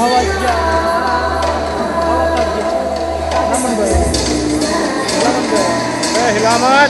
awas ya, awas aja. Selamat bay, selamat bay. Selamat.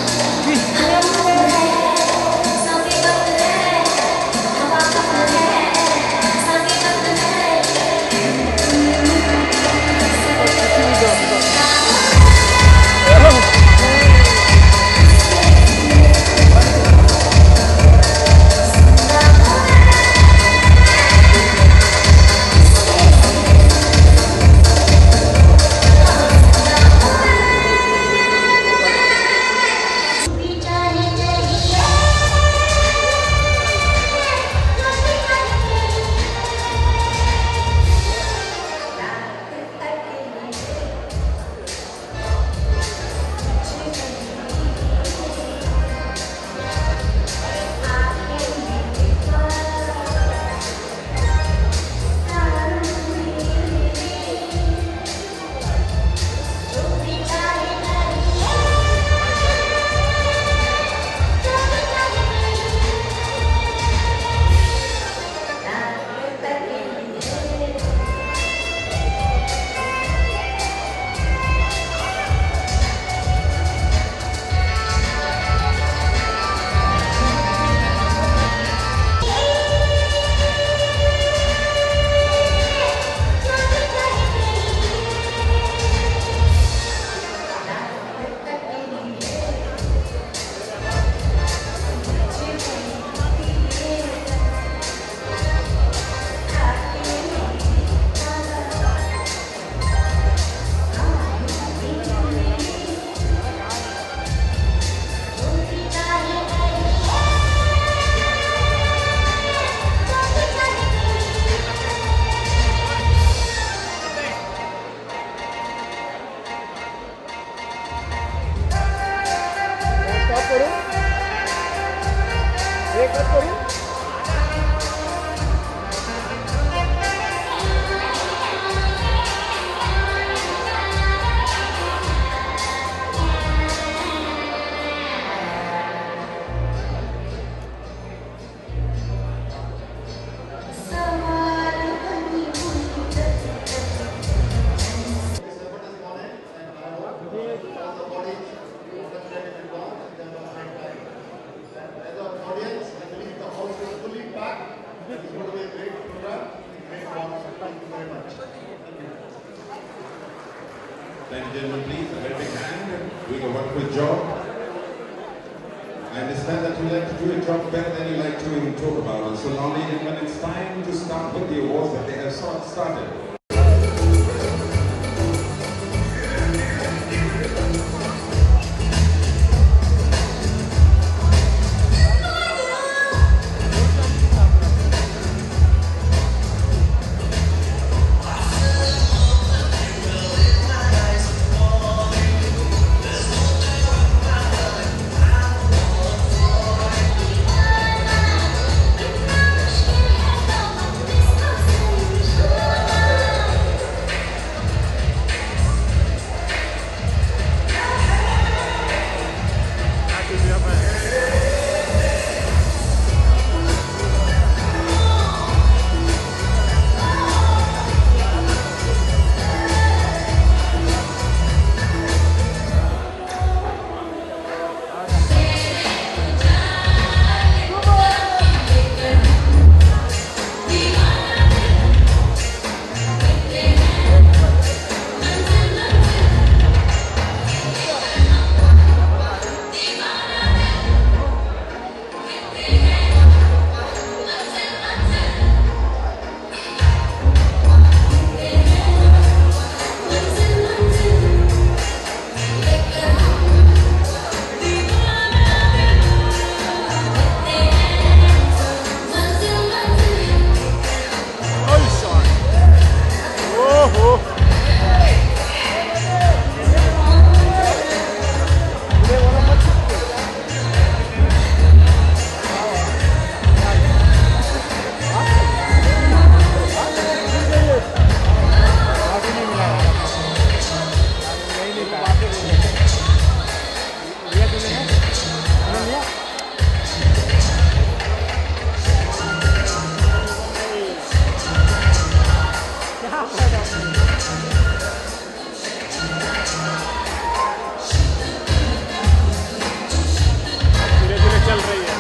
Ladies and gentlemen, please, a very big hand, doing a wonderful job. I understand that you like to do a job better than you like to even talk about it. So now, ladies and gentlemen, it's time to start with the awards that they have started. धीरे धीरे चल रही है।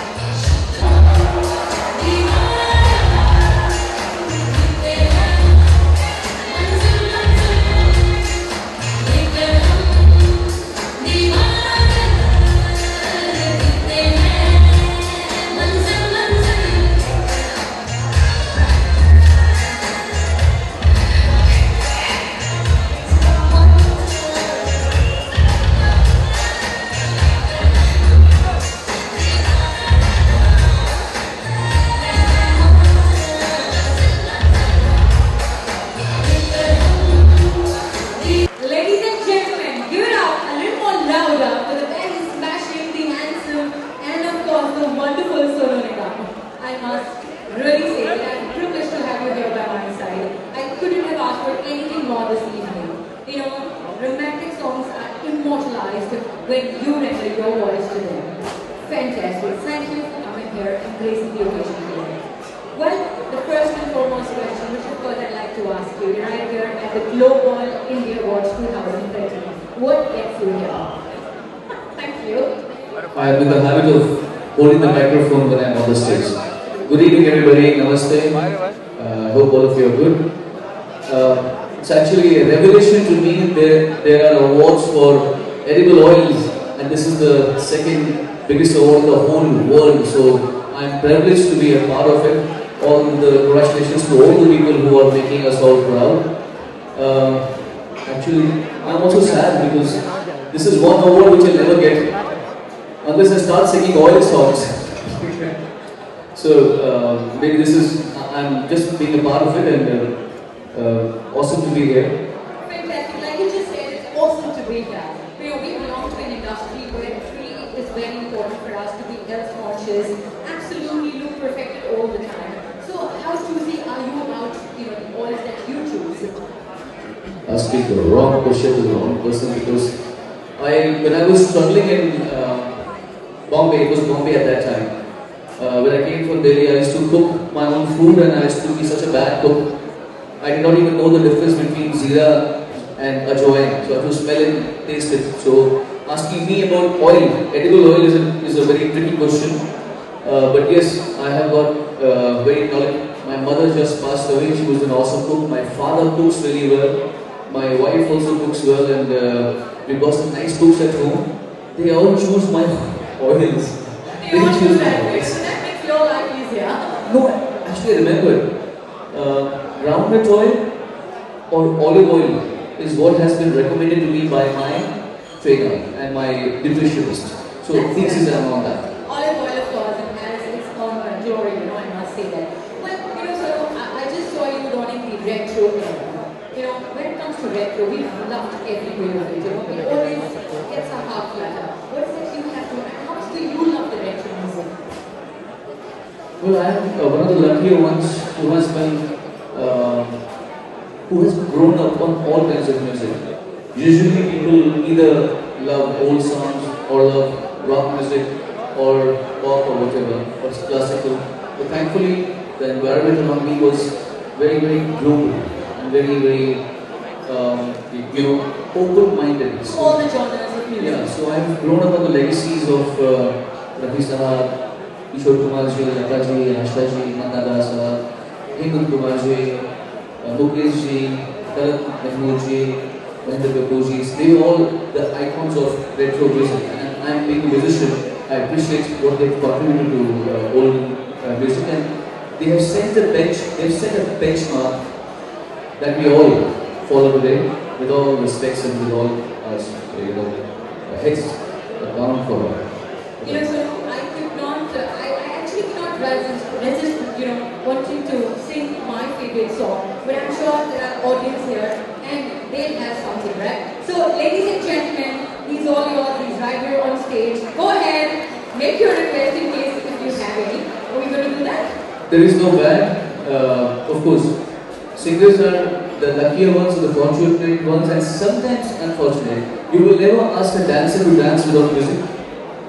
Ladies and gentlemen, give it up a little more louder for the very smashing, the handsome, and of course the wonderful Sonu Nigam. I must really say that I'm privileged to have you here by my side. I couldn't have asked for anything more this evening. You know, romantic songs are immortalized when you render your voice to them. Fantastic. Thank you for coming here and gracing the occasion today. Well, the first and foremost question, which of course I'd like to ask you, you're right here at the Global Indie Awards 2013. What gets you here? Thank you. I have the habit of holding the microphone when I'm on the stage. Good evening, everybody. Namaste. Hope all of you are good. It's actually a revelation to me. There are awards for edible oils, and this is the second biggest award in the whole world. So I'm privileged to be a part of it. All the congratulations to all the people who are making us all proud. Actually, I'm also sad because this is one award which I'll never get unless I start singing oil songs. So maybe this is, I'm just being a part of it, and awesome to be here. Fantastic. Like you just said, it's awesome to be here. You know, we belong to an industry where it really is very important for us to be health conscious, absolutely look perfected all the time. So how choosy are you about, you know, the oils that you choose? Asking the wrong question to the wrong person, because when I was struggling in Bombay, it was Bombay at that time. When I came from Delhi, I used to cook my own food, and I used to be such a bad cook. I did not even know the difference between Zira and Ajwain, so I have to smell and taste it. So asking me about oil, edible oil is a very tricky question. But yes, I have got very knowledge. My mother just passed away. She was an awesome cook. My father cooks really well. My wife also cooks well, and we've got some nice cooks at home. They all choose my oils. They all choose that way, so that makes your life easier. No, actually I remembered. Groundnut oil or olive oil is what has been recommended to me by my trainer and my nutritionist. So this is on that. Olive oil, of course, and has its own glory, you know, I must say that. Well, you know, so I just saw you donning the retro era. You know, when it comes to retro, we've loved every way of it, you know. It always gets a heart flutter. What is it you have to, and how much do you love the retro music? Well, I am one of the luckier ones who has been, who has grown up on all kinds of music. Usually people either love old songs or love rock music or pop or whatever, or classical. But thankfully, the environment around me was very, very global and very, very, open-minded. All the genres of music. Yeah, so I've grown up on the legacies of Rafi Sahab, Kishore Kumar ji, Lata ji, Asha ji, Nanda Das sahab, Hemant Kumar ji, Mukesh ji, Talat Mahmood ji, Mahendra Kapoor ji. They are all the icons of retro music, and I'm being a musician. I appreciate what they've contributed to old music, and they have set a benchmark that we all follow today, with all respects and with all heads down for her. You know, so I could not, I actually could not resist, you know, wanting to sing my favorite song, but I'm sure there are audience here and they'll have something, right? So, ladies and gentlemen, he's all yours, he's right here on stage. Go ahead, make your request in case if you have any. Are we going to do that? There is no bad. Of course, singers are the luckier ones or the fortunate ones, and sometimes unfortunate. You will never ask a dancer to dance without music.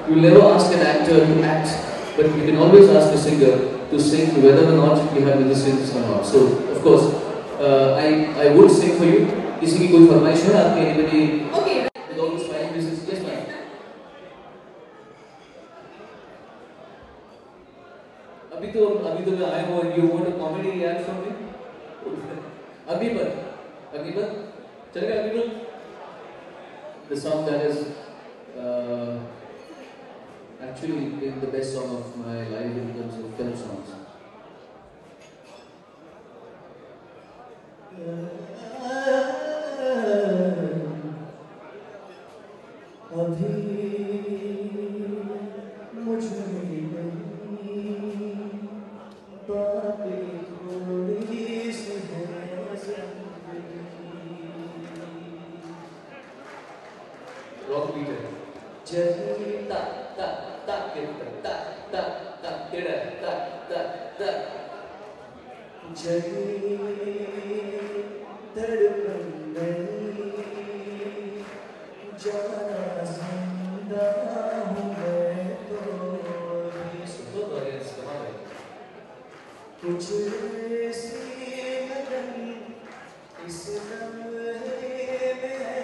You will never ask an actor to act, but you can always ask a singer to sing whether or not you have musicians or not. So, of course, I would sing for you. किसी की कोई फरमाइश है आपके? Anybody? Okay. With all this fine music, yes ma'am. अभी तो मैं आया हूँ. You want a comedy react from me? Agnipath चलेगा Agnipath? The song that is actually been the best song of my life in terms of film songs. अभी मुझे बातें थोड़ी सी रॉक बीट है. जही ता ता ता के ता ता ता केड़ा ता ता ता जही धड़कन नहीं जाना जिंदा हूँ मैं तो भी. सुनो तो ऑडियंस कमाल है. कुछ ऐसी लगन इस लम्हे में है.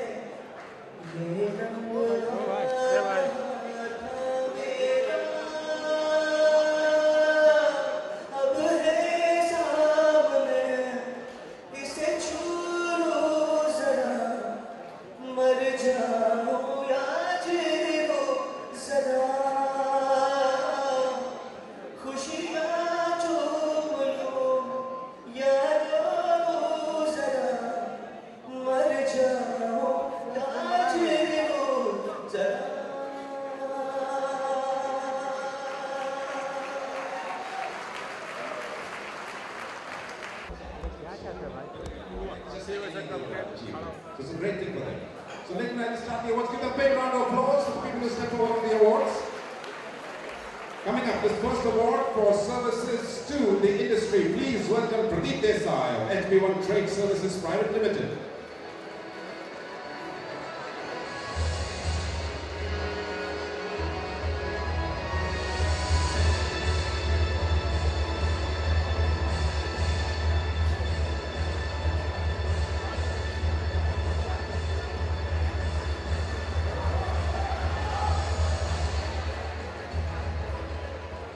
ये लम्हा अब है सामने. इसे छू लो जरा. मर जाओ या जी लो जरा. खुशियाँ चूम लो या रो जरा. मर जाओ या जी लो जरा. So it's a great thing for them. So Nick and I start the awards. Give them a big round of applause for the people who step forward for the awards. Coming up, this first award for services to the industry. Please welcome Pradeep Desai of HB1 Trade Services Private Limited.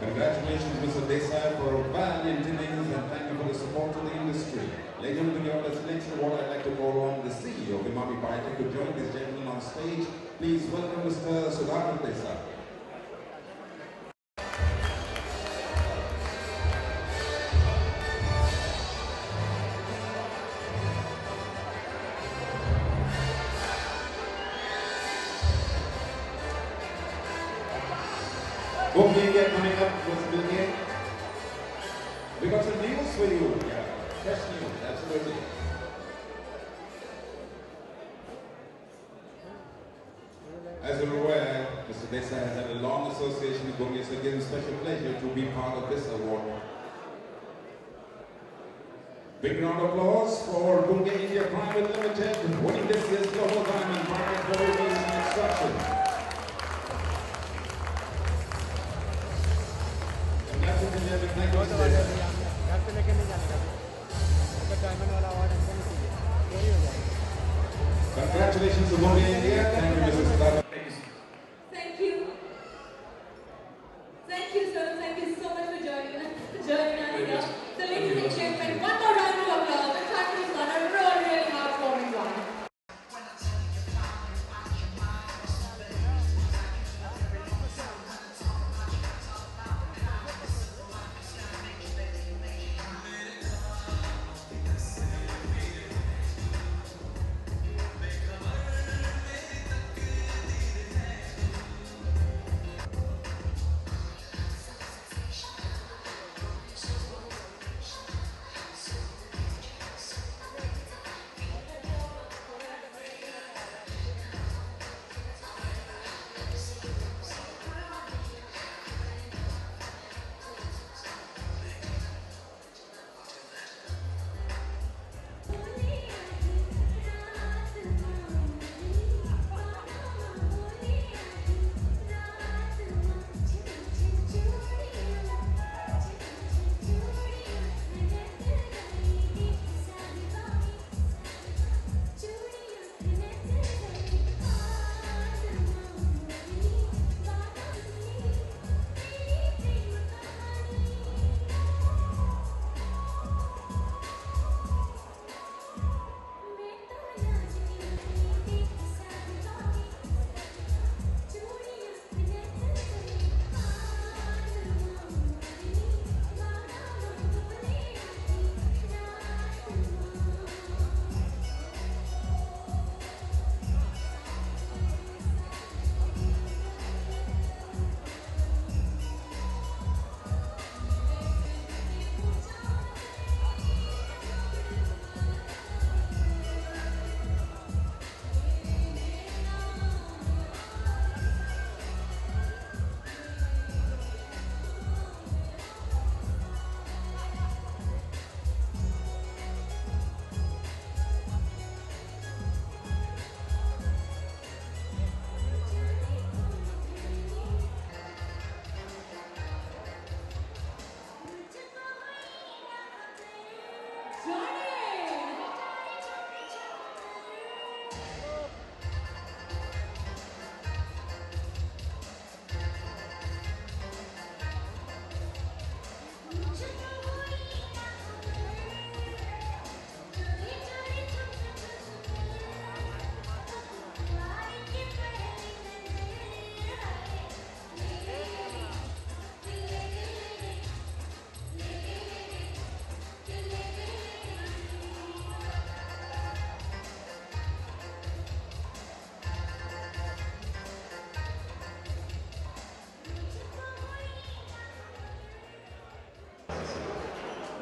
Congratulations, Mr. Desai, for valiant innings and thank you for the support to the industry. Ladies and gentlemen, the next award I'd like to call on the CEO of Imami Biotech to join these gentlemen on stage. Please welcome Mr. Sudhakar Desai. Bunge India coming up with Bunge. We got some news for you. Yeah, fresh news, absolutely. As you're aware, Mr. Desai has had a long association with Bunge, so it gives him special pleasure to be part of this award. Big round of applause for Bunge India Private Limited, winning this year's Global Diamond Prize for Innovation and Extraction. Congratulations to Bunge India. Thank you, Mrs. Sudhakar. Thank you. Thank you, sir. Thank you so much for joining us here. So, ladies and gentlemen, one more round of applause. The time is on a really heartwarming one.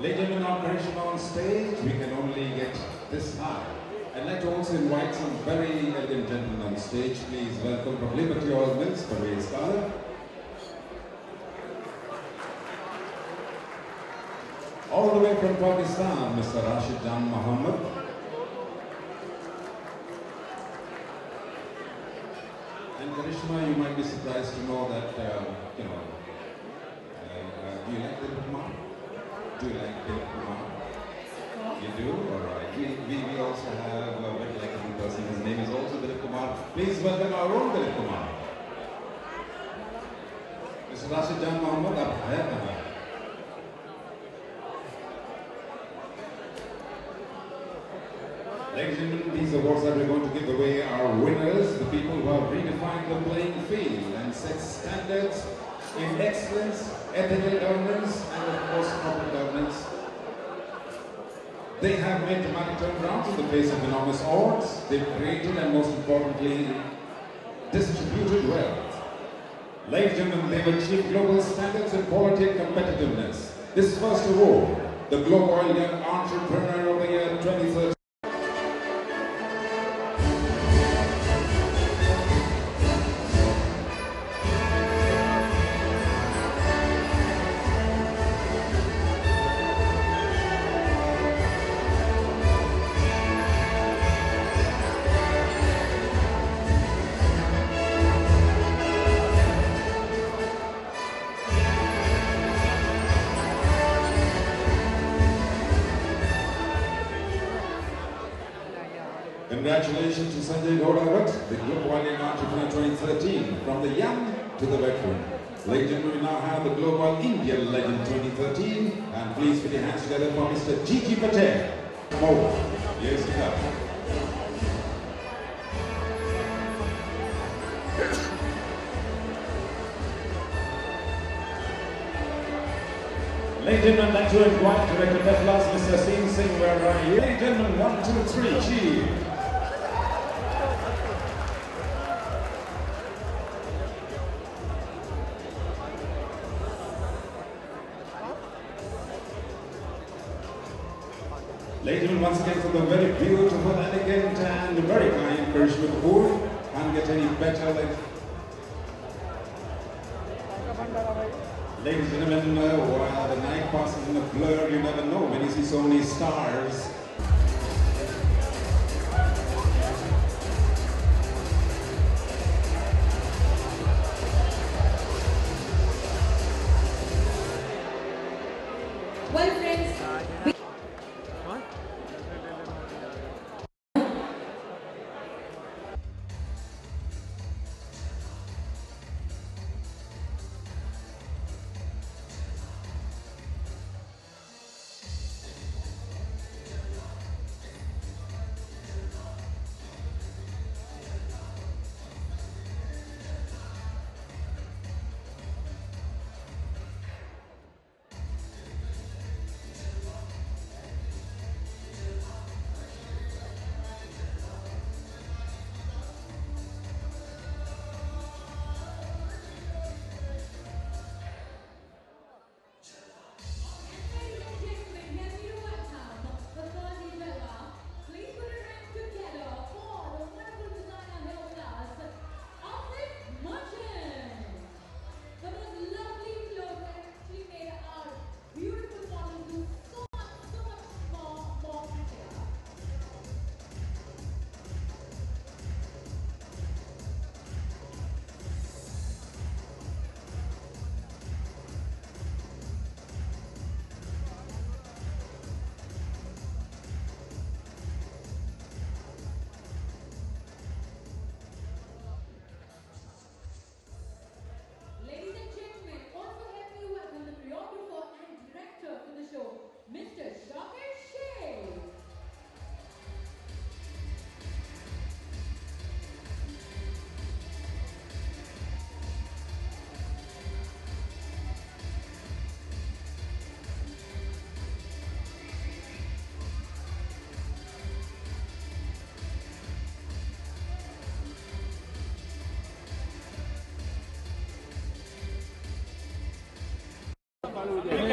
Ladies and gentlemen, on Karishma on stage, we can only get this high. I'd like to also invite some very elegant gentlemen on stage. Please welcome from Liberty Oil Mills, Parvez Kala. All the way from Pakistan, Mr. Rashid Jan Muhammad. And Karishma, you might be surprised to know that, do you like Dilip Kumar? Do you like Dilip Kumar? You do? Alright. We also have a very likable person. His name is also Dilip Kumar. Please welcome our own Dilip Kumar. Mr. Rashid Jan Muhammad, up here. Ladies and gentlemen, these awards that we're going to give away are winners, the people who have redefined the playing field and set standards in excellence, ethical governance, and of course corporate governance. They have made dramatic turnarounds in the face of enormous odds. They've created and most importantly, distributed wealth. Ladies and gentlemen, they've achieved global standards in quality and competitiveness. This first award, the Globe Oil Young Entrepreneur of the Year 2013. Congratulations to Sanjay Gowda, the Globe Oil Young Entrepreneur 2013, from the young to the veteran. Ladies and gentlemen, we now have the Globe Oil India Legend 2013, and please put your hands together for Mr. G.G. Patel. More years to come. Ladies and gentlemen, I'd like to invite Director Teflas, Mr. Singh Singh, where are you? Ladies and gentlemen, 1, 2, 3, cheers. Ladies and gentlemen, once again for the very beautiful, elegant and very kind Karishma Kapoor. Can't get any better than... Ladies and gentlemen, while the night passes in a blur, you never know when you see so many stars. Well, friends,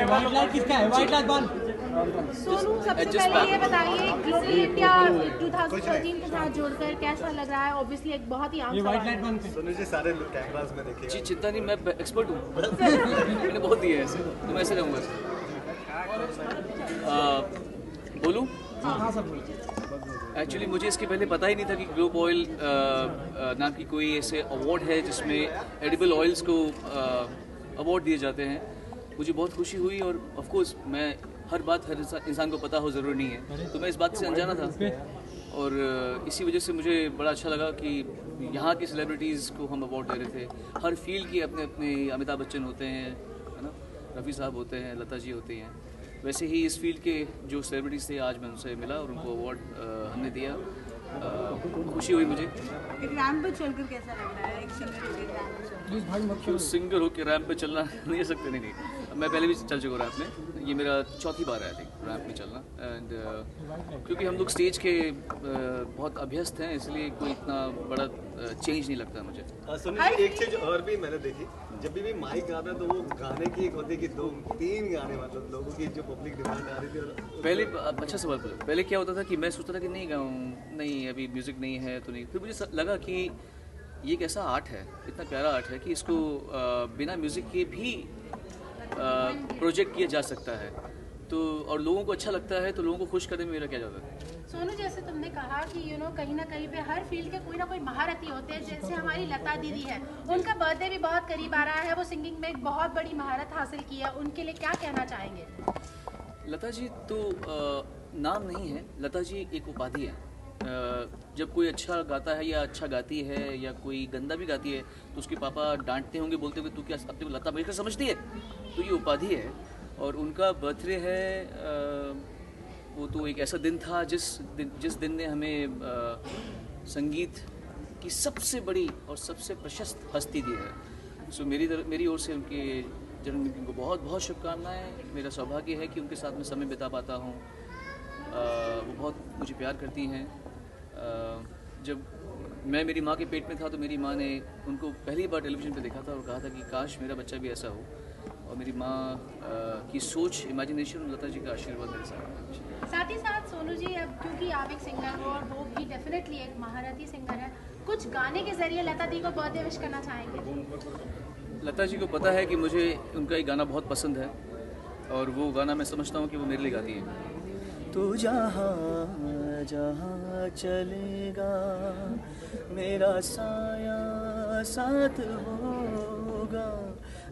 white light किसका है? White light बंद। सोनू, सबसे पहले ये बताइए global India 2013 के साथ जोड़कर कैसा लग रहा है? ऑब्वियसली एक बहुत ही आम सवाल है। सोनू जी सारे कैमरास में देखिए। जी चिंता नहीं, मैं एक्सपर्ट हूँ। मैंने बहुत दिया है ऐसे, तो मैं ऐसे रहूँगा। बोलूँ? एक्चुअली मुझे इसके पहले पता ही नहीं था कि ग्लोब ऑयल नाम की कोई ऐसे अवार्ड है जिसमें एडिबल ऑयल्स को अवार्ड दिए जाते हैं। मुझे बहुत खुशी हुई और ऑफ कोर्स मैं हर बात हर इंसान को पता हो ज़रूरी नहीं है, तो मैं इस बात से अनजाना था और इसी वजह से मुझे बड़ा अच्छा लगा कि यहाँ की सेलिब्रिटीज़ को हम अवार्ड दे रहे थे। हर फील्ड की अपने अपने अमिताभ बच्चन होते हैं, है ना, रफ़ी साहब होते हैं, लता जी होती हैं, वैसे ही इस फील्ड के जो सेलिब्रिटीज़ थे आज मैं उनसे मिला और उनको अवार्ड हमने दिया। खुशी हुई मुझे। एक रैंप पे चलकर कैसा लग रहा है? एक सिंगर होकर रैंप पे चलना नहीं सकते, नहीं मैं पहले भी चल चुका रैंप में, ये मेरा चौथी बार है आई थिंक रैंप में चलना। एंड क्योंकि हम लोग स्टेज के बहुत अभ्यस्त हैं, इसलिए कोई इतना बड़ा चेंज नहीं लगता मुझे। सुनिए, एक चीज और भी मैंने देखी, जब भी माइक आता है तो वो गाने की एक होती है कि 2-3 गाने, मतलब लोगों की जो पब्लिक डिमांड आ रही थी। पहले अच्छा सवाल पूछा। पहले क्या होता था कि मैं सोचता था कि नहीं गाऊँ, नहीं अभी म्यूज़िक नहीं है तो नहीं। फिर मुझे लगा कि ये एक ऐसा आर्ट है, इतना प्यारा आर्ट है कि इसको बिना म्यूज़िक के भी प्रोजेक्ट किया जा सकता है, तो और लोगों को अच्छा लगता है, तो लोगों को खुश करने में मेरा क्या जाता है। सोनू, जैसे तुमने कहा कि कहीं ना कहीं पे हर फील्ड के कोई ना कोई महारथी होते हैं, जैसे हमारी लता दीदी है, उनका बर्थडे भी बहुत करीब आ रहा है, वो सिंगिंग में एक बहुत बड़ी महारत हासिल की है, उनके लिए क्या कहना चाहेंगे? लता जी तो नाम नहीं है, लता जी एक उपाधि है। जब कोई अच्छा गाता है या अच्छा गाती है या कोई गंदा भी गाती है तो उसके पापा डांटते होंगे, बोलते होंगे तू क्या अपने को लता मंगेशकर समझती है, तो ये उपाधि है। और उनका बर्थडे है, वो तो एक ऐसा दिन था जिस दिन ने हमें संगीत की सबसे बड़ी और सबसे प्रशस्त हस्ती दी है। सो मेरी ओर से उनके जन्मदिन को बहुत बहुत शुभकामनाएं। मेरा सौभाग्य है कि उनके साथ में समय बिता पाता हूँ। वो बहुत मुझे प्यार करती हैं। जब मैं मेरी माँ के पेट में था तो मेरी माँ ने उनको पहली बार टेलीविज़न पे देखा था और कहा था कि काश मेरा बच्चा भी ऐसा हो। और मेरी माँ की सोच, इमेजिनेशन, लता जी का आशीर्वाद मेरे साथ। साथ ही साथ सोनू जी, अब क्योंकि आप एक सिंगर हो और वो भी डेफिनेटली एक महारथी सिंगर है, कुछ गाने के जरिए लता दी को बर्थडे विश करना चाहेंगे? लता जी को पता है कि मुझे उनका एक गाना बहुत पसंद है और वो गाना मैं समझता हूँ कि वो मेरे लिए गाती है। तू जहाँ जहाँ चलेगा मेरा साया साथ होगा,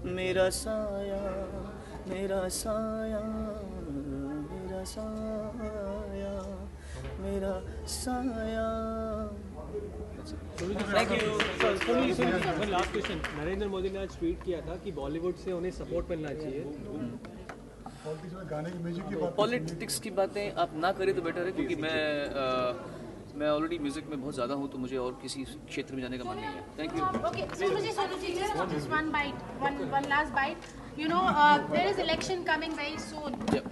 मेरा साया मेरा साया मेरा साया मेरा साया। Thank you. Last question, Narendra Modi ने आज ट्वीट किया था कि बॉलीवुड से उन्हें सपोर्ट मिलना चाहिए। पॉलिटिक्स की बातें आप ना करें तो बेटर है, क्योंकि मैं ऑलरेडी म्यूजिक में बहुत ज़्यादा हूँ, तो मुझे और किसी क्षेत्र में जाने का मन नहीं है। Thank you. Okay, Sonuji, just one bite, one last bite. There is election coming very soon. Yep.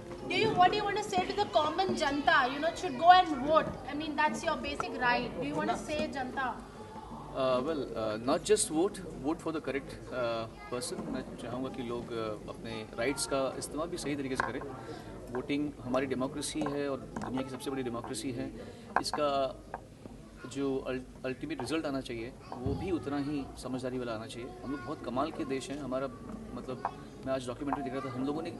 What do you want to say to the common janta? Should go and vote. I mean, that's your basic right. Do you want to say janta? Not just vote for the correct person. मैं चाहूँगा कि लोग अपने rights का इस्तेमाल भी सही तरीके से करें। वोटिंग हमारी डेमोक्रेसी है और दुनिया की सबसे बड़ी डेमोक्रेसी है। इसका जो अल्टीमेट रिजल्ट आना चाहिए वो भी उतना ही समझदारी वाला आना चाहिए। हम लोग बहुत कमाल के देश हैं। हमारा मतलब, मैं आज डॉक्यूमेंट्री देख रहा था, हम लोगों ने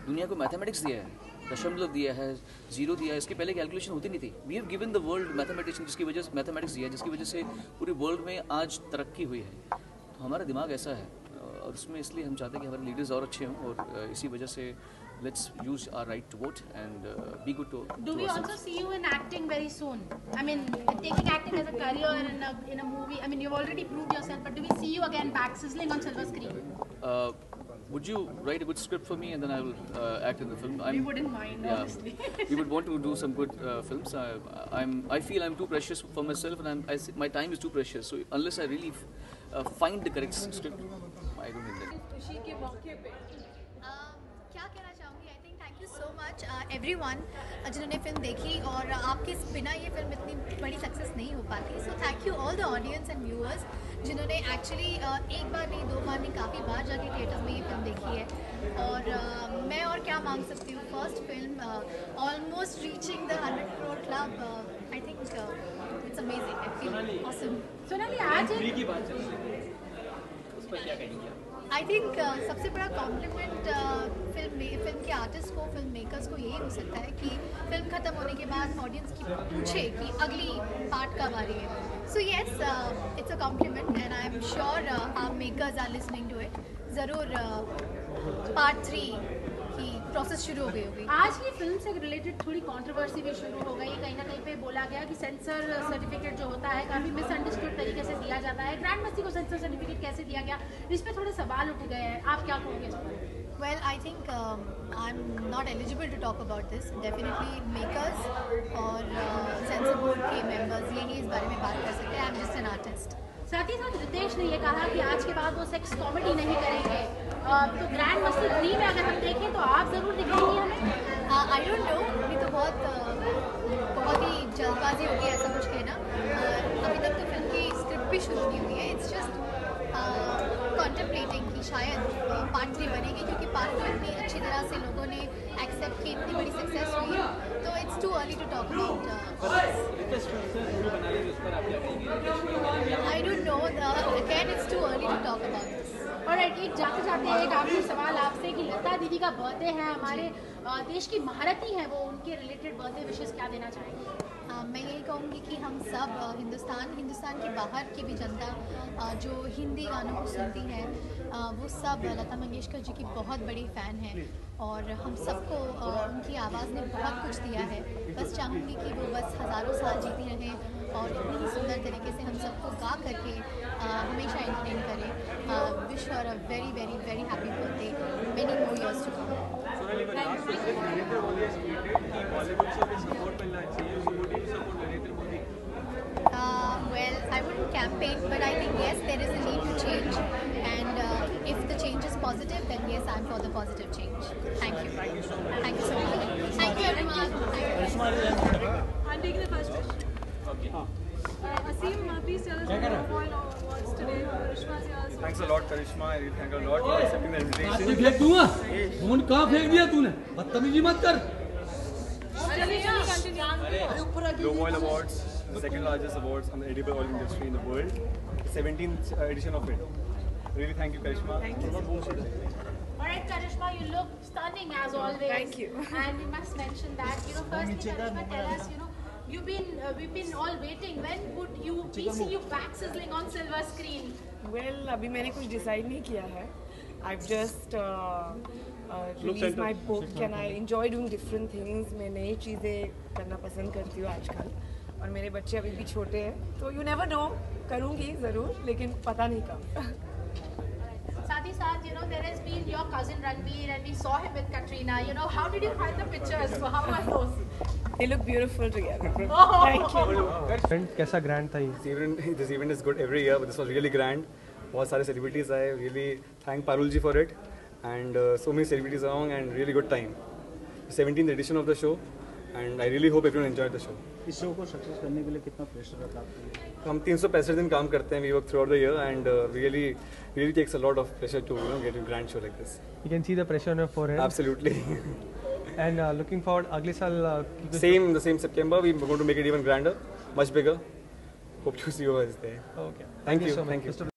दुनिया को मैथमेटिक्स दिया है, दशमलव दिया है, जीरो दिया है। इसके पहले कैलकुलेशन होती नहीं थी। We have given the world mathematician, जिसकी वजह से मैथमेटिक्स दिया है, जिसकी वजह से पूरे वर्ल्ड में आज तरक्की हुई है। तो हमारा दिमाग ऐसा है और उसमें इसलिए हम चाहते हैं कि हमारे लीडर्स और अच्छे हों और इसी वजह से let's use our right to vote and be good to Do we also see you in acting very soon? I mean, taking acting as a career in a movie. I mean, you've already proved yourself, but do we see you again back sizzling on silver screen? Would you write a good script for me and then I will act in the film? We wouldn't mind, honestly. We would want to do some good films. I feel I'm too precious for myself, and my time is too precious. So unless I really find the correct script, I don't need that. खुशी के मौके पे क्या कहना चाहूँगी, I think thank you so much everyone जिन्होंने film देखी, और आपके बिना ये फिल्म इतनी बड़ी सक्सेस नहीं हो पाती। So thank you all the audience and viewers जिन्होंने एक्चुअली एक बार नहीं, 2 बार नहीं, काफ़ी बार जाके थिएटर्स में ये फिल्म देखी रही है और मैं और क्या मांग सकती हूँ. First film almost reaching the 100 crore club. I think it's amazing. I feel awesome. Sonali, आज की बात चल रही है, उस पर क्या कहेंगे? आई थिंक सबसे बड़ा कॉम्प्लीमेंट फिल्म के आर्टिस्ट को, फिल्म मेकर्स को यही हो सकता है कि फिल्म ख़त्म होने के बाद ऑडियंस की पूछे कि अगली पार्ट कब आ रही है. So yes, it's a compliment and I am sure our makers are listening to it. ज़रूर पार्ट 3 की प्रोसेस शुरू हो गई होगी. आज की फिल्म से रिलेटेड थोड़ी कंट्रोवर्सी भी शुरू हो गई. कहीं ना कहीं पे बोला गया कि सेंसर सर्टिफिकेट जो होता है काफ़ी मिसअंडरस्टूड तरीके से दिया जाता है. ग्रैंड मस्ती को सेंसर सर्टिफिकेट कैसे दिया गया, इस पर थोड़े सवाल उठ गए हैं. आप क्या कहोगे इस पर? Well, I think I'm not eligible to talk about this. Definitely makers और सेंसर बोर्ड के मेंबर्स यही इस बारे में बात कर सकते हैं. I'm just an artist. साथ ही साथ रितेश ने ये कहा कि आज के बाद वो सेक्स कॉमेडी नहीं करेंगे. तो ग्रैंड मस्ती 3 में अगर हम देखें तो आप ज़रूर दिखेंगी हमें. आई डोंट नो, अभी तो बहुत ही जल्दबाजी होगी ऐसा कुछ कहना. अभी तक तो फिल्म की स्क्रिप्ट भी शुरू नहीं हुई है. इट्स जस्ट कॉन्टेम्पलेटिंग कि शायद पार्ट 3 बनेगी, क्योंकि पार्ट 2 इतनी अच्छी तरह से लोगों ने एक्सेप्ट की, इतनी बड़ी सक्सेस हुई है. तो it's too early to talk about. I don't know, again it's too early to talk about this. और एक जाते जाते एक आखिरी सवाल आपसे कि लता दीदी का बर्थडे है, हमारे देश की महारथी है वो, उनके रिलेटेड बर्थडे विशेष क्या देना चाहेंगे? मैं यही कहूँगी कि हम सब हिंदुस्तान के बाहर की भी जनता जो हिंदी गानों को सुनती है, वो सब लता मंगेशकर जी की बहुत बड़ी फ़ैन है और हम सबको उनकी आवाज़ ने बहुत कुछ दिया है. बस चाहूँगी कि वो बस हज़ारों साल जीती रहें और इतनी ही सुंदर तरीके से हम सबको गा करके हमेशा एंटरटेन करें. Wish her a very very very happy birthday, many more years to come. Sonali, मैं last question, Narendra Modi has tweeted कि बॉलीवुड से भी सपोर्ट मिलना चाहिए. So would you support Narendra Modi? Well, I wouldn't campaign, but I think yes, there is a need to change, and if the change is positive, then yes, I'm for the positive change. Thank you. Thank you so much. Thank you so much. Thank you, everyone. I'm taking the first question. Okay. Asim, please tell us about all awards today. Karishma's here. Thanks a lot, Karishma. I really thank her a lot for accepting the invitation. फेंक दूंगा. Phone कहाँ फेंक दिया तूने? बदतमीजी मत कर. Globe Oil Awards, the second largest awards on the edible oil industry in the world. 17th edition of it. Really thank you, Karishma. Thank you. Alright, Karishma, you look stunning as always. Thank you. And we must mention that, firstly, Karishma, tell us, we've been all waiting. When would we see you back sizzling on silver screen? Well, अभी मैंने कुछ decide नहीं किया है. I've just released my book and I enjoy doing different things. मैं नई चीज़ें करना पसंद करती हूँ आजकल. और मेरे बच्चे अभी भी छोटे हैं, तो you never know, करूँगी ज़रूर, लेकिन पता नहीं कब. साथ ही साथ, there has been your cousin Ranveer and we saw him with Katrina. How did you find the pictures? So how were those? They look beautiful together. Oh. Thank you. कैसा grand था ये? This event is good every year, but this was really grand. बहुत सारे celebrities आए. Really thank Parul ji for it, and so many celebrities along, and really good time. 17th edition of the show, and I really hope everyone enjoyed the show. इस show को success करने के लिए कितना pressure रहता है आपके लिए? हम 365 दिन काम करते हैं. We work throughout the year, and really takes a lot of pressure to get a grand show like this. You can see the pressure on your forehead. Absolutely. And looking forward, अगले साल the same September, we're going to make it even grander, much bigger. Hope to see you guys there. Okay. Thank you so much. Thank you.